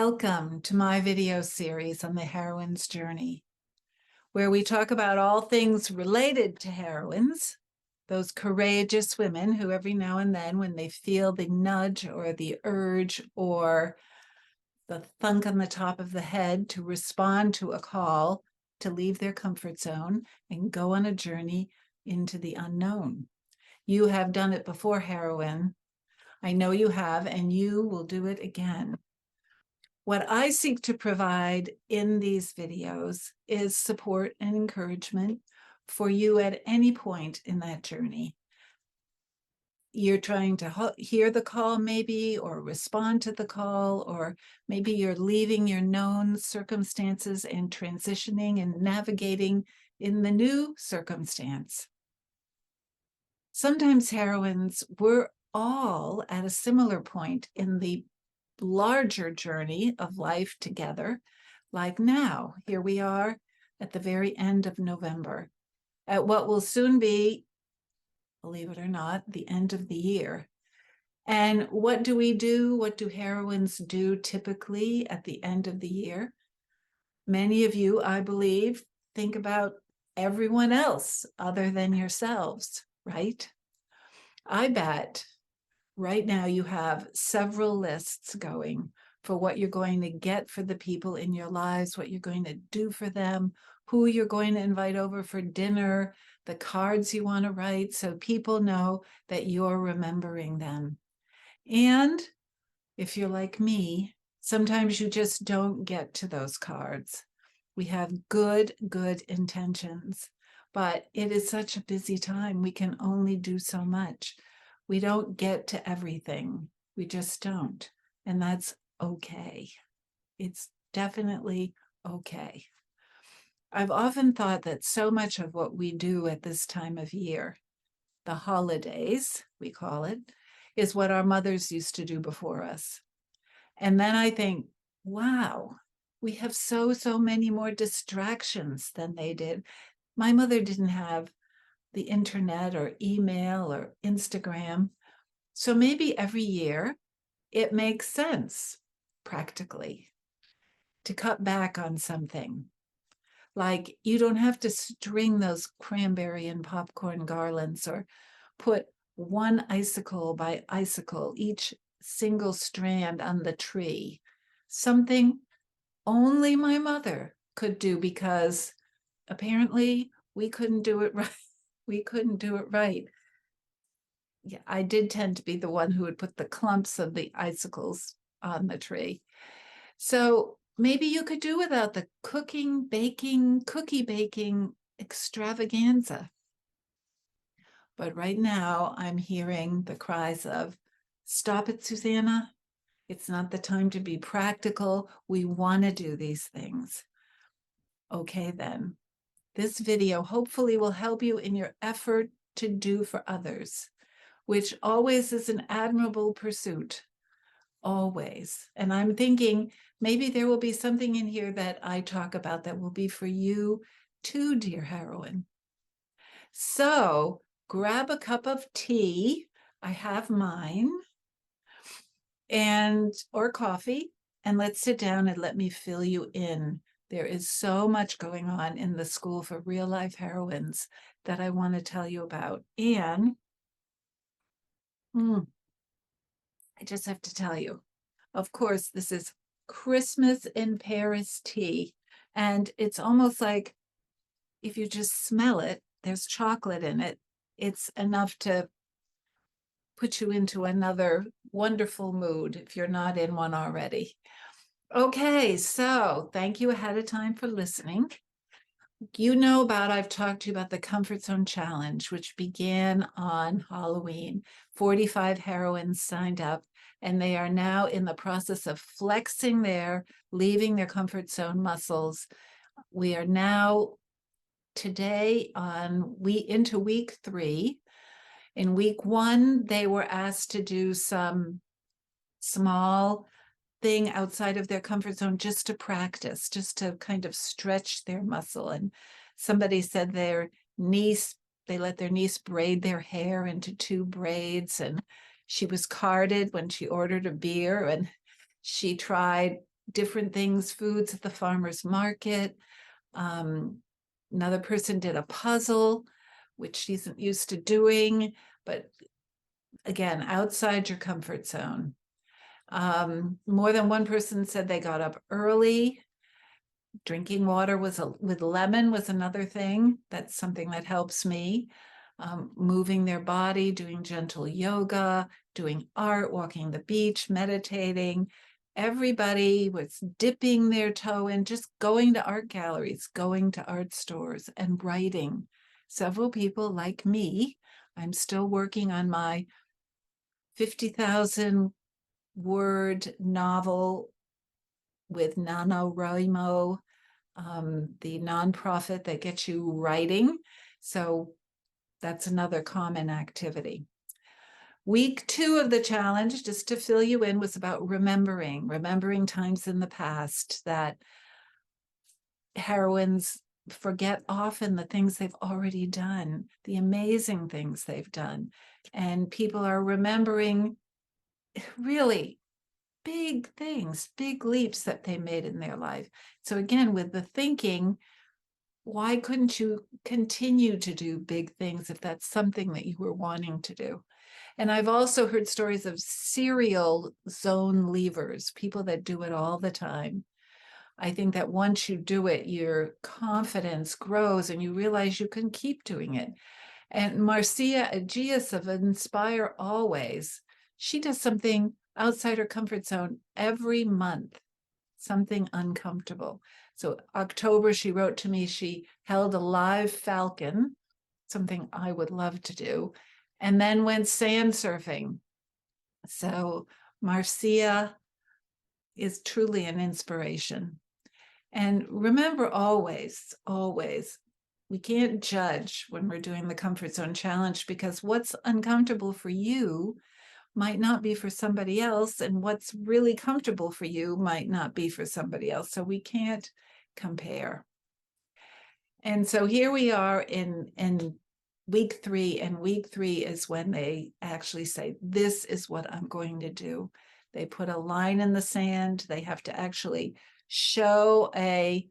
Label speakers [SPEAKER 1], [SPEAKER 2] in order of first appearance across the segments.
[SPEAKER 1] Welcome to my video series on the heroine's journey, where we talk about all things related to heroines, those courageous women who every now and then, when they feel the nudge or the urge or the thunk on the top of the head to respond to a call to leave their comfort zone and go on a journey into the unknown. You have done it before, heroine. I know you have, and you will do it again. What I seek to provide in these videos is support and encouragement for you at any point in that journey. You're trying to hear the call maybe, or respond to the call, or maybe you're leaving your known circumstances and transitioning and navigating in the new circumstance. Sometimes heroines, we're all at a similar point in the larger journey of life together. Like now, here we are at the very end of November, at what will soon be, believe it or not, the end of the year. And what do we do? What do heroines do typically at the end of the year? Many of you, I believe, think about everyone else other than yourselves, right? I bet right now you have several lists going for what you're going to get for the people in your lives, what you're going to do for them, who you're going to invite over for dinner, the cards you want to write so people know that you're remembering them. And if you're like me, sometimes you just don't get to those cards. We have good intentions, but it is such a busy time. We can only do so much. We don't get to everything. We just don't. And that's okay. It's definitely okay. I've often thought that so much of what we do at this time of year, the holidays, we call it, is what our mothers used to do before us. And then I think, wow, we have so many more distractions than they did. My mother didn't have the internet or email or Instagram. So maybe every year it makes sense practically to cut back on something. Like you don't have to string those cranberry and popcorn garlands or put one icicle by icicle, each single strand on the tree. Something only my mother could do because apparently we couldn't do it right. We couldn't do it right. Yeah, I did tend to be the one who would put the clumps of the icicles on the tree. So maybe you could do without the cooking, baking, cookie baking extravaganza. But right now I'm hearing the cries of, stop it, Susanna. It's not the time to be practical. We want to do these things. Okay, then. This video hopefully will help you in your effort to do for others, which always is an admirable pursuit, always. And I'm thinking maybe there will be something in here that I talk about that will be for you too, dear heroine. So grab a cup of tea. I have mine, or coffee, and let's sit down and let me fill you in. There is so much going on in the School for Real Life Heroines that I want to tell you about. And I just have to tell you, of course, this is Christmas in Paris tea. And it's almost like if you just smell it, there's chocolate in it. It's enough to put you into another wonderful mood if you're not in one already. Okay, so thank you ahead of time for listening. I've talked to you about the Comfort Zone Challenge, which began on Halloween. 45 heroines signed up, and they are now in the process of flexing leaving their comfort zone muscles. We are now today into week 3. In week 1, they were asked to do some small thing outside of their comfort zone just to practice, just to kind of stretch their muscle. And somebody said they let their niece braid their hair into 2 braids, and she was carded when she ordered a beer, and she tried different things, foods at the farmer's market. Another person did a puzzle, which she isn't used to doing, but again, outside your comfort zone. More than one person said they got up early. Drinking water with lemon was another thing. That's something that helps me. Moving their body, doing gentle yoga, doing art, walking the beach, meditating. Everybody was dipping their toe in, just going to art galleries, going to art stores, and writing. Several people like me, I'm still working on my 50,000 word novel with NaNoWriMo, the nonprofit that gets you writing. So that's another common activity. Week 2 of the challenge, just to fill you in, was about remembering times in the past that heroines forget often the things they've already done, the amazing things they've done. And people are remembering really big things, big leaps that they made in their life. So again, with the thinking, why couldn't you continue to do big things if that's something that you were wanting to do? And I've also heard stories of serial zone leavers, people that do it all the time. I think that once you do it, your confidence grows and you realize you can keep doing it. And Marcia Agius of Inspire Always, she does something outside her comfort zone every month, something uncomfortable. So October, she wrote to me, she held a live falcon, something I would love to do, and then went sand surfing. So Marcia is truly an inspiration. And remember always, always, we can't judge when we're doing the comfort zone challenge, because what's uncomfortable for you might not be for somebody else, and what's really comfortable for you might not be for somebody else. So we can't compare. And so here we are in week 3, and week 3 is when they actually say, this is what I'm going to do. They put a line in the sand. They have to actually show a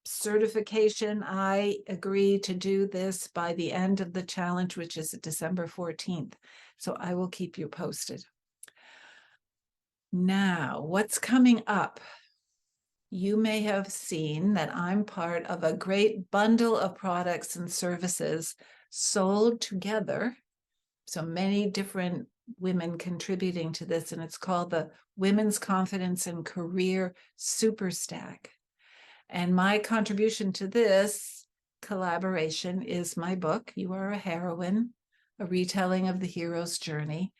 [SPEAKER 1] certification. I agree to do this by the end of the challenge, which is December 14th. So I will keep you posted. Now, what's coming up? You may have seen that I'm part of a great bundle of products and services sold together. So many different women contributing to this, and it's called the Women's Confidence and Career Super Stack. And my contribution to this collaboration is my book, You Are a Heroine, a retelling of the hero's journey.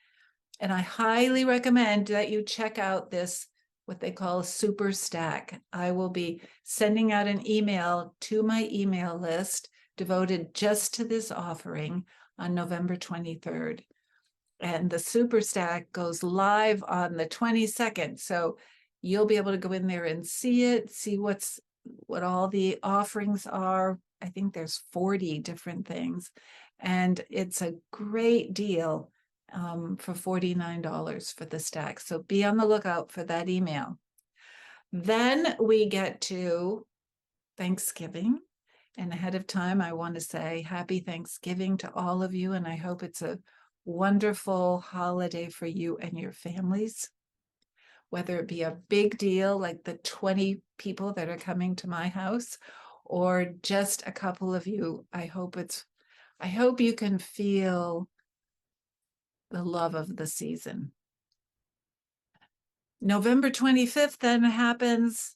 [SPEAKER 1] And I highly recommend that you check out this, what they call a super stack. I will be sending out an email to my email list devoted just to this offering on November 23rd. And the super stack goes live on the 22nd. So you'll be able to go in there and see it, see what all the offerings are. I think there's 40 different things. And it's a great deal for $49 for the stack. So be on the lookout for that email. Then we get to Thanksgiving. And ahead of time, I want to say happy Thanksgiving to all of you. And I hope it's a wonderful holiday for you and your families. Whether it be a big deal like the 20 people that are coming to my house, or just a couple of you, I hope you can feel the love of the season. November 25th then happens,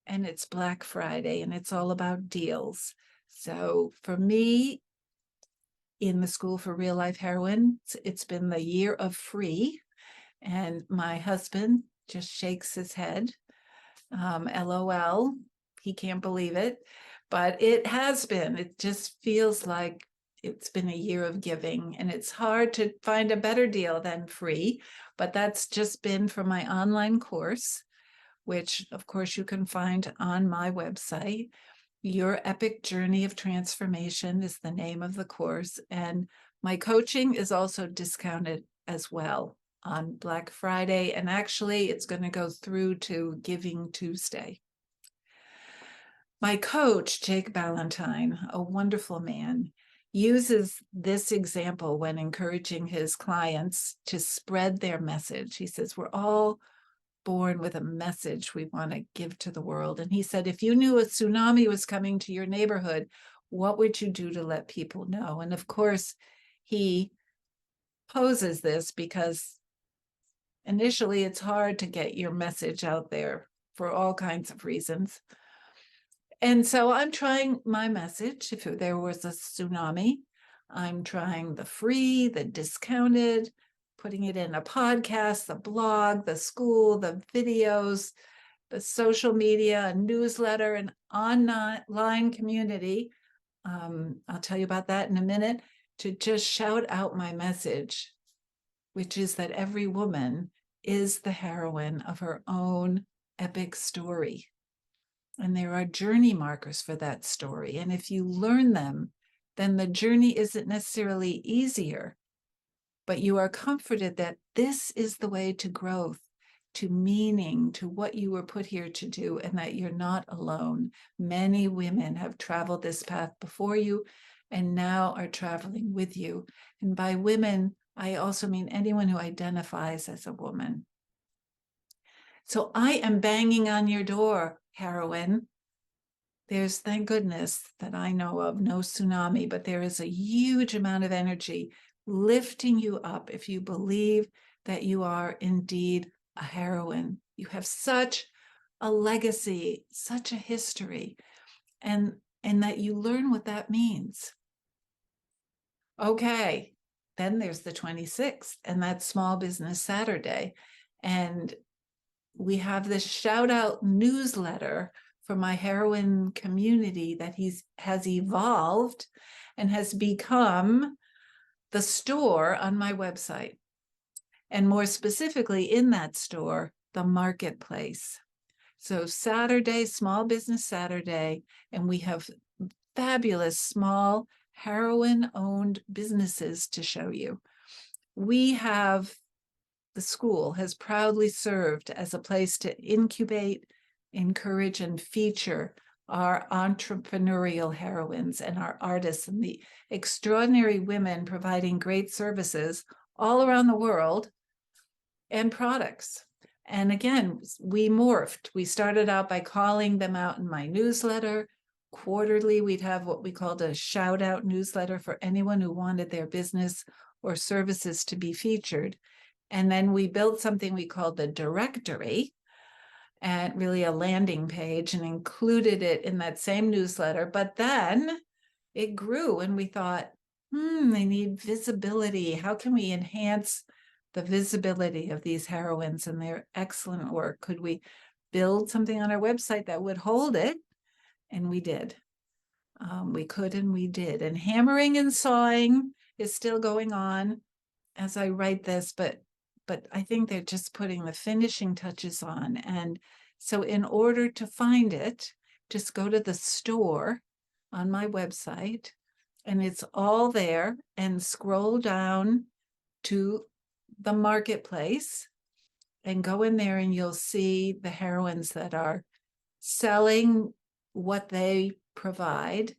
[SPEAKER 1] and it's Black Friday, and it's all about deals. So for me, in the School for Real Life Heroine, it's been the year of free, and my husband just shakes his head. LOL, he can't believe it, but it has been. It just feels like it's been a year of giving, and it's hard to find a better deal than free, but that's just been for my online course, which of course you can find on my website. Your Epic Journey of Transformation is the name of the course, and my coaching is also discounted as well on Black Friday, and actually it's going to go through to Giving Tuesday. My coach, Jake Ballantyne, a wonderful man, uses this example when encouraging his clients to spread their message. He says, we're all born with a message we want to give to the world. And he said, if you knew a tsunami was coming to your neighborhood, what would you do to let people know? And of course, he poses this because initially it's hard to get your message out there for all kinds of reasons. And so I'm trying my message. If there was a tsunami, I'm trying the free, the discounted, putting it in a podcast, the blog, the school, the videos, the social media, a newsletter, an online community. I'll tell you about that in a minute, to just shout out my message, which is that every woman is the heroine of her own epic story. And there are journey markers for that story. And if you learn them, then the journey isn't necessarily easier, but you are comforted that this is the way to growth, to meaning, to what you were put here to do, and that you're not alone. Many women have traveled this path before you and now are traveling with you. And by women, I also mean anyone who identifies as a woman. So I am banging on your door, heroine. There's, thank goodness that I know of, no tsunami, but there is a huge amount of energy lifting you up if you believe that you are indeed a heroine. You have such a legacy, such a history, and that you learn what that means. Okay, then there's the 26th, and that's Small Business Saturday. And we have this shout out newsletter for my heroine community that has evolved and has become the store on my website. And more specifically, in that store, the marketplace. So Saturday, Small Business Saturday, and we have fabulous small heroine-owned businesses to show you. The school has proudly served as a place to incubate, encourage, and feature our entrepreneurial heroines and our artists and the extraordinary women providing great services all around the world and products. And again, we morphed. We started out by calling them out in my newsletter. Quarterly, we'd have what we called a shout out newsletter for anyone who wanted their business or services to be featured. And then we built something we called the directory, and really a landing page, and included it in that same newsletter. But then it grew and we thought, they need visibility. How can we enhance the visibility of these heroines and their excellent work? Could we build something on our website that would hold it? And we did. We could and we did. And hammering and sawing is still going on as I write this, but I think they're just putting the finishing touches on. And so in order to find it, just go to the store on my website, and it's all there, and scroll down to the marketplace and go in there, and you'll see the heroines that are selling what they provide,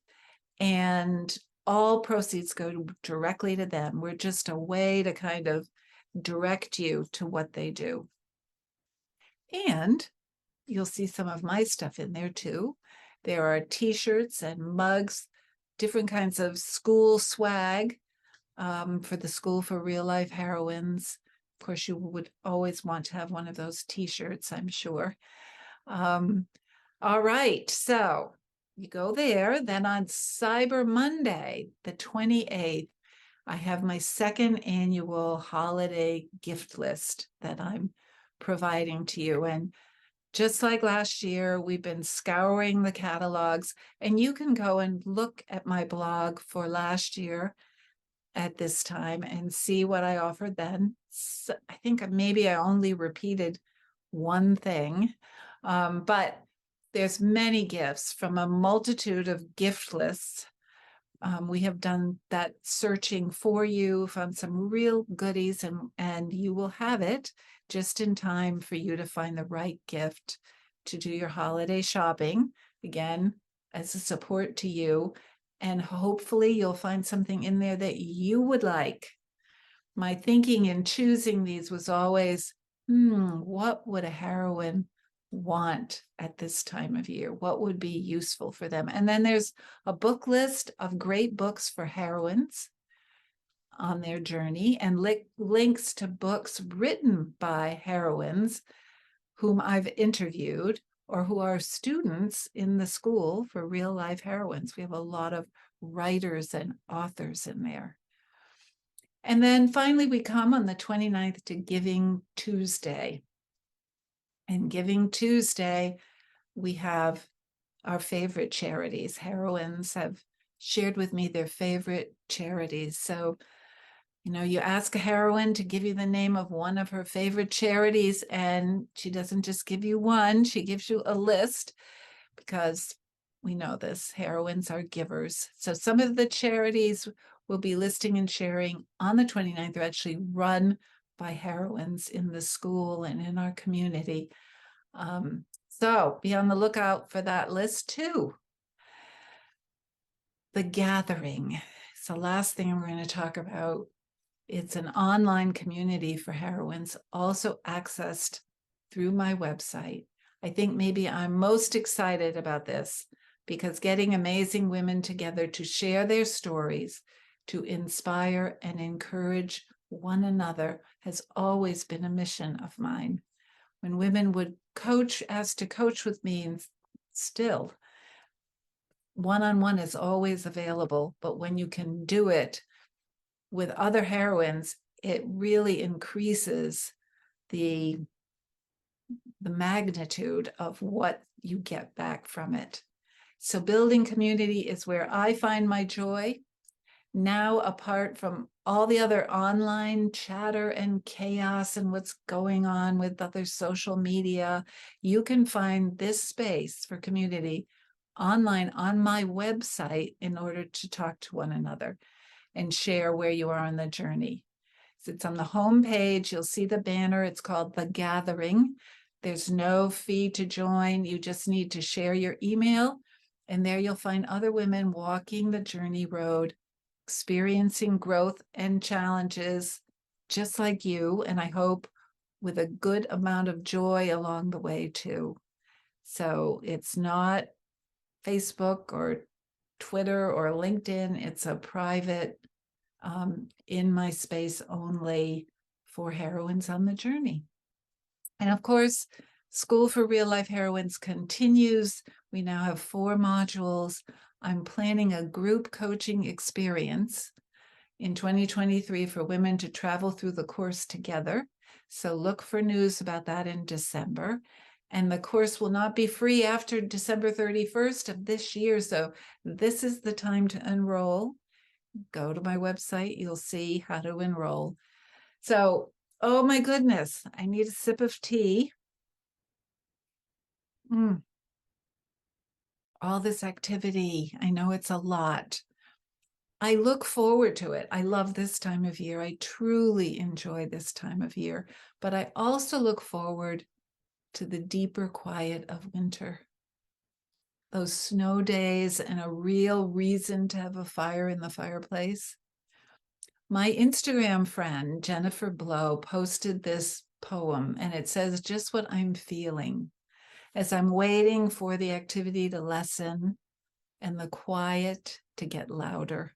[SPEAKER 1] and all proceeds go directly to them. We're just a way to kind of direct you to what they do. And you'll see some of my stuff in there too. There are t-shirts and mugs, different kinds of school swag for the School for Real Life Heroines. Of course, you would always want to have one of those t-shirts, I'm sure. All right, so you go there. Then on Cyber Monday, the 28th, I have my second annual holiday gift list that I'm providing to you. And just like last year, we've been scouring the catalogs, and you can go and look at my blog for last year at this time and see what I offered then. So I think maybe I only repeated one thing, but there's many gifts from a multitude of gift lists We have done that searching for you, found some real goodies, and you will have it just in time for you to find the right gift to do your holiday shopping. Again, as a support to you. And hopefully you'll find something in there that you would like. My thinking in choosing these was always, what would a heroine want at this time of year? What would be useful for them? And then there's a book list of great books for heroines on their journey, and links to books written by heroines whom I've interviewed or who are students in the school for real life heroines. We have a lot of writers and authors in there. And then finally, we come on the 29th to Giving Tuesday. And Giving Tuesday, we have our favorite charities. Heroines have shared with me their favorite charities. So, you ask a heroine to give you the name of one of her favorite charities, and she doesn't just give you one, she gives you a list, because we know this, heroines are givers. So some of the charities we'll be listing and sharing on the 29th are actually run by heroines in the school and in our community. So be on the lookout for that list too. The Gathering. It's the last thing I'm going to talk about. It's an online community for heroines, also accessed through my website. I think maybe I'm most excited about this because getting amazing women together to share their stories, to inspire and encourage one another has always been a mission of mine. When women would ask to coach with me, and still, one-on-one is always available, but when you can do it with other heroines, it really increases the magnitude of what you get back from it. So building community is where I find my joy. Now, apart from all the other online chatter and chaos and what's going on with other social media, you can find this space for community online on my website in order to talk to one another and share where you are on the journey. So it's on the home page. You'll see the banner. It's called The Gathering. There's no fee to join. You just need to share your email, and there you'll find other women walking the journey road, experiencing growth and challenges just like you, and I hope with a good amount of joy along the way too. So it's not Facebook or Twitter or LinkedIn. It's a private, in my space only for heroines on the journey. And of course, School for Real Life Heroines continues. We now have 4 modules. I'm planning a group coaching experience in 2023 for women to travel through the course together. So look for news about that in December. And the course will not be free after December 31st of this year. So this is the time to enroll. Go to my website, you'll see how to enroll. So, oh my goodness, I need a sip of tea. All this activity, I know it's a lot. I look forward to it. I love this time of year. I truly enjoy this time of year, but I also look forward to the deeper quiet of winter. Those snow days and a real reason to have a fire in the fireplace. My Instagram friend, Jennifer Blow, posted this poem, and it says just what I'm feeling as I'm waiting for the activity to lessen and the quiet to get louder.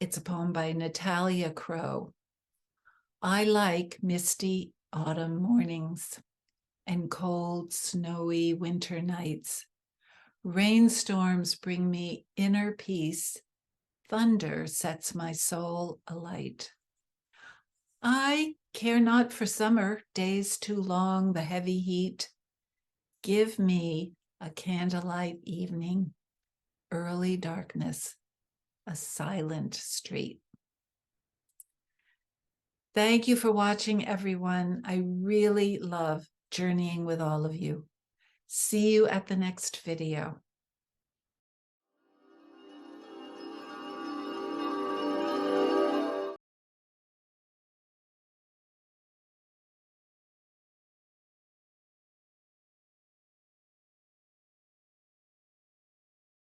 [SPEAKER 1] It's a poem by Natalia Crow. I like misty autumn mornings and cold, snowy winter nights. Rainstorms bring me inner peace. Thunder sets my soul alight. I care not for summer, days too long, the heavy heat. Give me a candlelight evening, early darkness, a silent street. Thank you for watching, everyone. I really love journeying with all of you. See you at the next video.